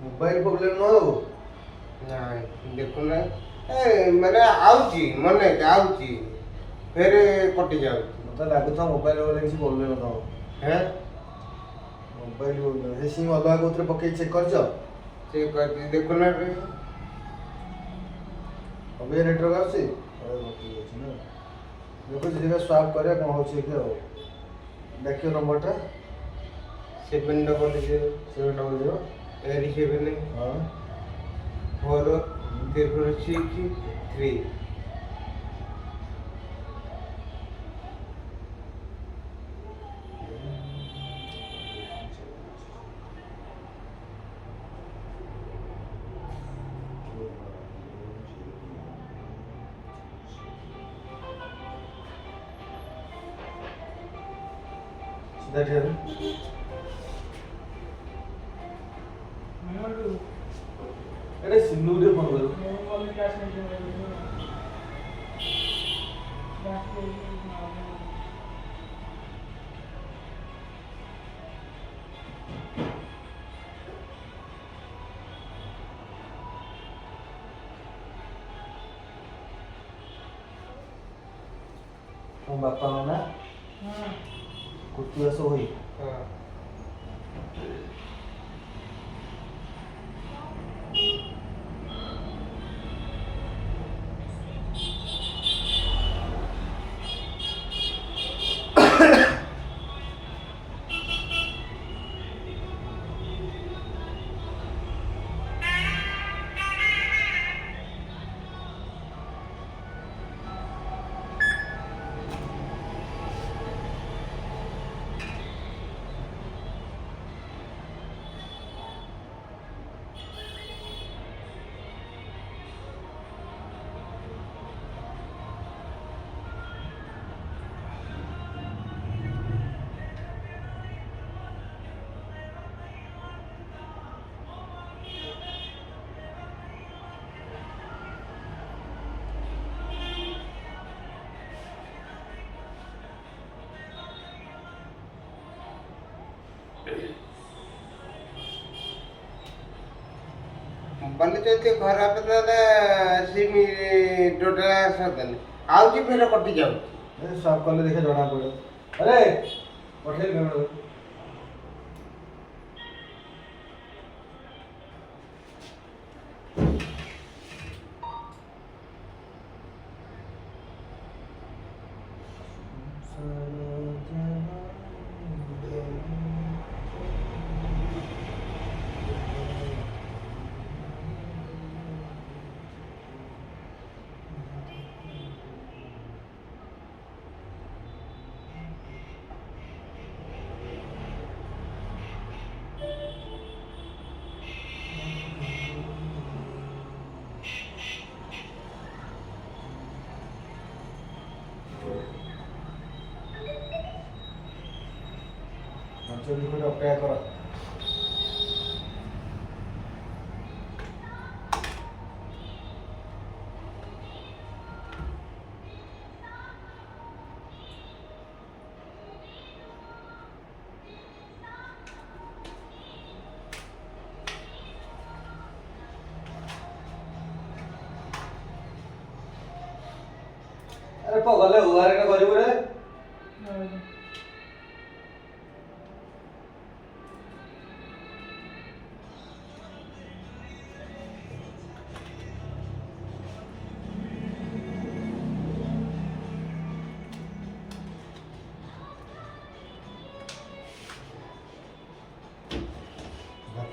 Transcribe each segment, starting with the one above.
Mobile problem न हो ନାଇଁ ଦେଖୁନା ମାନେ ଆଉଛି ମନେ ଆଉଛି ଫେରେ କଟି ଯାଉଛି। मत लगुता मोबाइल वाले किसी प्रॉब्लम न हो ହେଁ मोबाइल प्रॉब्लम हे सिम अलग कोथरे पके चेक करछ ସେ କହିଛି ଦେଖୁନା अबे नेटवर्क आसी अरे पके अछि ना देखो जगह स्वाप करे कोन होछि के हो देखियो नंबरटा 700 700 87 हां 4063 सीधा ठहर अरे सिन्नू रे फोन करो तुम बापा ना कुत्तू ऐसा होई ହଁ बल्ले ଯଦି ଖରାପ ତାହେଲେ ସିମ୍ ଟୋଟାଲ ଆସନ୍ତାନି ଆଉଛି ଫେରେ କଟି ଯାଉଛି। ए स्वाप करले देखे जଣା पड़ो अरे पठेल मेमो चल को अपेक्षा करो अरे पगले उगारे का करिबो रे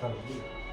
Natal.